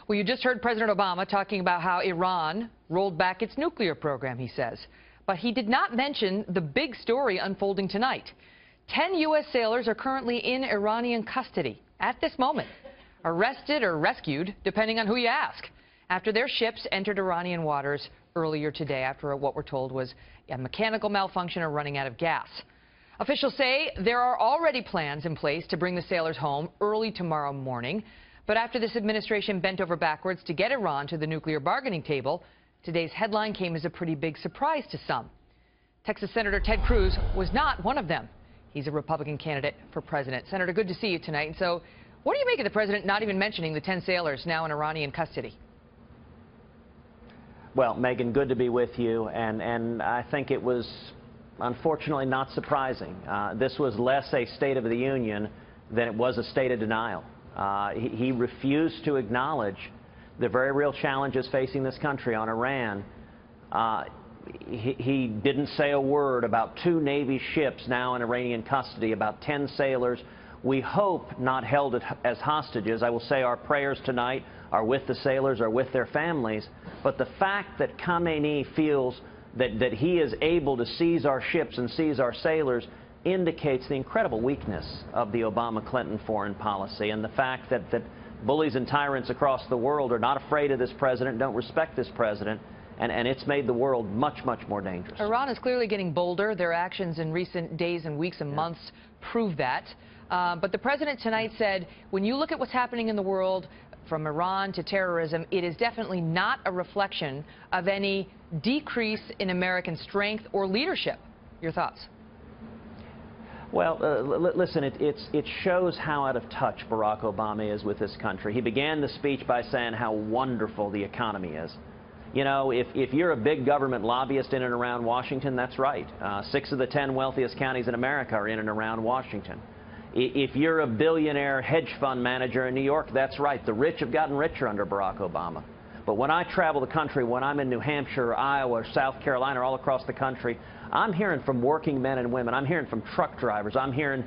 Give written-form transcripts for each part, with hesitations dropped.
Well, you just heard President Obama talking about how Iran rolled back its nuclear program, he says. But he did not mention the big story unfolding tonight. 10 U.S. sailors are currently in Iranian custody at this moment, arrested or rescued, depending on who you ask, after their ships entered Iranian waters earlier today after what we're told was a mechanical malfunction or running out of gas. Officials say there are already plans in place to bring the sailors home early tomorrow morning. But after this administration bent over backwards to get Iran to the nuclear bargaining table, today's headline came as a pretty big surprise to some. Texas Senator Ted Cruz was not one of them. He's a Republican candidate for president. Senator, good to see you tonight. And so what do you make of the president not even mentioning the 10 sailors now in Iranian custody? Well, Megyn, good to be with you. And I think it was unfortunately not surprising. This was less a State of the Union than it was a state of denial. He refused to acknowledge the very real challenges facing this country on Iran. He didn't say a word about 2 Navy ships now in Iranian custody, about 10 sailors. We hope not held as hostages. I will say our prayers tonight are with the sailors, are with their families. But the fact that Khamenei feels that he is able to seize our ships and seize our sailors indicates the incredible weakness of the Obama-Clinton foreign policy, and the fact that bullies and tyrants across the world are not afraid of this president, don't respect this president, and it's made the world much, much more dangerous. Iran is clearly getting bolder. Their actions in recent days and weeks and months prove that. But the president tonight said, when you look at what's happening in the world, from Iran to terrorism, it is definitely not a reflection of any decrease in American strength or leadership. Your thoughts? Well, listen, it shows how out of touch Barack Obama is with this country. He began the speech by saying how wonderful the economy is. You know, if you're a big government lobbyist in and around Washington, that's right. 6 of the 10 wealthiest counties in America are in and around Washington. If you're a billionaire hedge fund manager in New York, that's right. The rich have gotten richer under Barack Obama. But when I travel the country, when I'm in New Hampshire, or Iowa, or South Carolina, or all across the country, I'm hearing from working men and women. I'm hearing from truck drivers. I'm hearing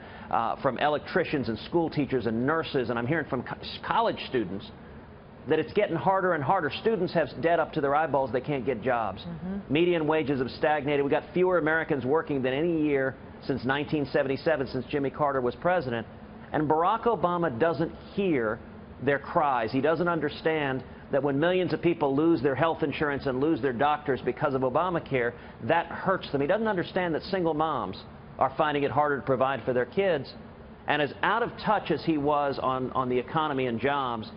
from electricians and school teachers and nurses, and I'm hearing from college students that it's getting harder and harder. Students have debt up to their eyeballs. They can't get jobs. Median wages have stagnated. We've got fewer Americans working than any year since 1977, since Jimmy Carter was president. And Barack Obama doesn't hear their cries. He doesn't understand that when millions of people lose their health insurance and lose their doctors because of Obamacare, that hurts them. He doesn't understand that single moms are finding it harder to provide for their kids. And as out of touch as he was on the economy and jobs,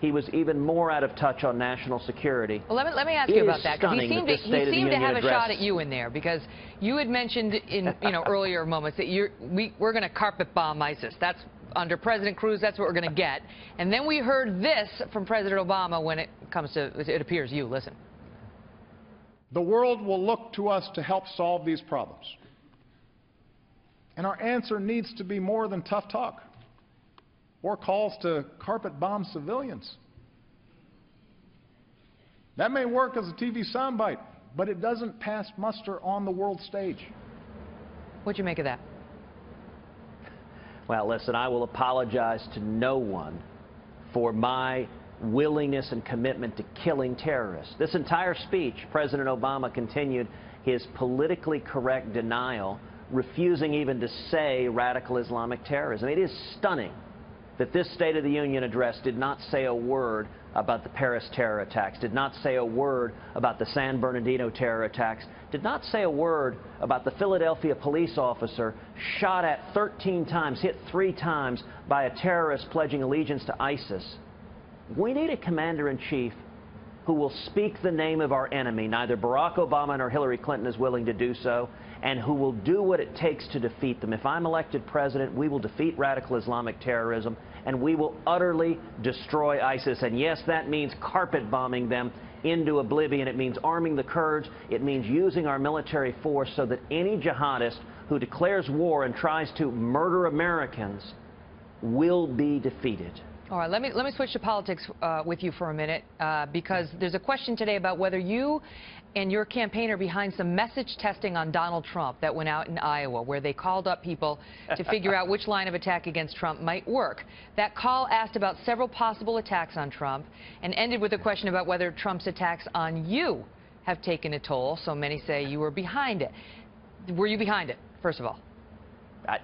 he was even more out of touch on national security. Well, let me ask you about that, because he seemed to have a shot at you in there, because you had mentioned in earlier moments that we're going to carpet bomb ISIS. That's under President Cruz. That's what we're going to get. And then we heard this from President Obama when it comes to, it appears, you. Listen. The world will look to us to help solve these problems. And our answer needs to be more than tough talk or calls to carpet bomb civilians. That may work as a TV soundbite, but it doesn't pass muster on the world stage. What'd you make of that? Well, listen, I will apologize to no one for my willingness and commitment to killing terrorists. This entire speech, President Obama continued his politically correct denial, refusing even to say radical Islamic terrorism. It is stunning that this State of the Union address did not say a word about the Paris terror attacks, did not say a word about the San Bernardino terror attacks, did not say a word about the Philadelphia police officer shot at 13 times, hit 3 times by a terrorist pledging allegiance to ISIS. We need a commander-in-chief who will speak the name of our enemy. Neither Barack Obama nor Hillary Clinton is willing to do so, and who will do what it takes to defeat them. If I'm elected president, we will defeat radical Islamic terrorism, and we will utterly destroy ISIS. And yes, that means carpet bombing them into oblivion. It means arming the Kurds. It means using our military force so that any jihadist who declares war and tries to murder Americans will be defeated. All right, let me switch to politics with you for a minute because there's a question today about whether you and your campaign are behind some message testing on Donald Trump that went out in Iowa, where they called up people to figure out which line of attack against Trump might work. That call asked about several possible attacks on Trump and ended with a question about whether Trump's attacks on you have taken a toll. So many say you were behind it. Were you behind it, first of all?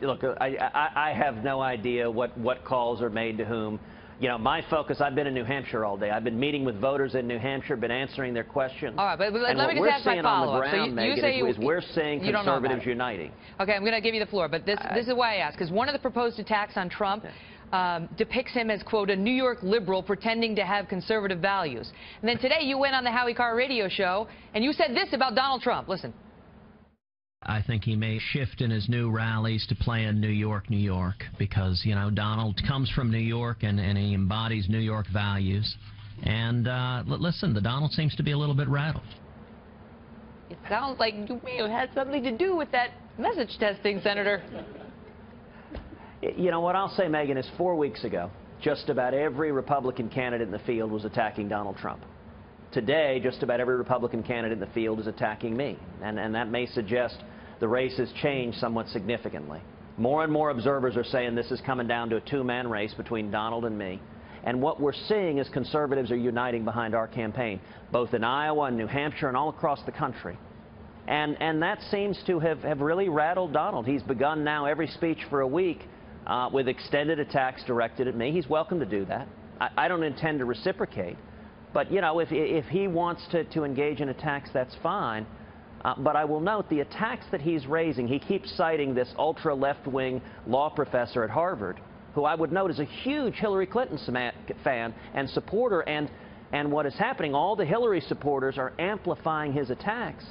Look, I have no idea what calls are made to whom. You know, my focus, I've been in New Hampshire all day. I've been meeting with voters in New Hampshire, been answering their questions. All right, but let me just ask my follow-up. So you say we're seeing conservatives uniting. Okay, I'm going to give you the floor, but this is why I ask, because one of the proposed attacks on Trump depicts him as, quote, a New York liberal pretending to have conservative values. And then today you went on the Howie Carr radio show, and you said this about Donald Trump. Listen. I think he may shift in his new rallies to play in New York, New York, because, you know, Donald comes from New York and he embodies New York values. And listen, the Donald seems to be a little bit rattled. It sounds like you may have had something to do with that message testing, Senator. You know, what I'll say, Megyn, is 4 weeks ago, just about every Republican candidate in the field was attacking Donald Trump. Today, just about every Republican candidate in the field is attacking me, and that may suggest the race has changed somewhat significantly. More and more observers are saying this is coming down to a two-man race between Donald and me. And what we're seeing is conservatives are uniting behind our campaign, both in Iowa and New Hampshire and all across the country. And that seems to have really rattled Donald. He's begun now every speech for a week with extended attacks directed at me. He's welcome to do that. I don't intend to reciprocate. But, you know, if he wants to engage in attacks, that's fine. But I will note the attacks that he's raising, he keeps citing this ultra-left-wing law professor at Harvard, who I would note is a huge Hillary Clinton fan and supporter. And what is happening, all the Hillary supporters are amplifying his attacks.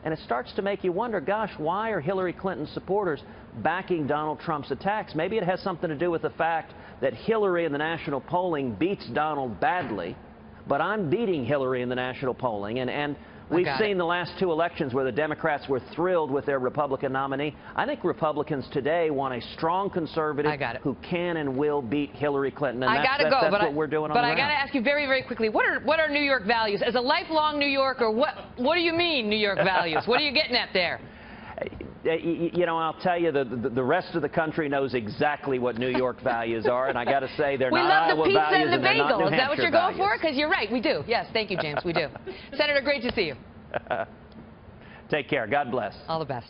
And it starts to make you wonder, gosh, why are Hillary Clinton supporters backing Donald Trump's attacks? Maybe it has something to do with the fact that Hillary in the national polling beats Donald badly. But I'm beating Hillary in the national polling, and we've seen the last two elections where the Democrats were thrilled with their Republican nominee. I think Republicans today want a strong conservative who can and will beat Hillary Clinton, and that's what we're doing on the ground. But I got to ask you very, very quickly, what are New York values? As a lifelong New Yorker, what do you mean, New York values? What are you getting at there? You know, I'll tell you, the rest of the country knows exactly what New York values are, and I got to say, they're not Iowa values and they're not New Hampshire values. Is that what you're going for? Because you're right, we do. Yes, thank you, James, we do. Senator, great to see you. Take care. God bless. All the best.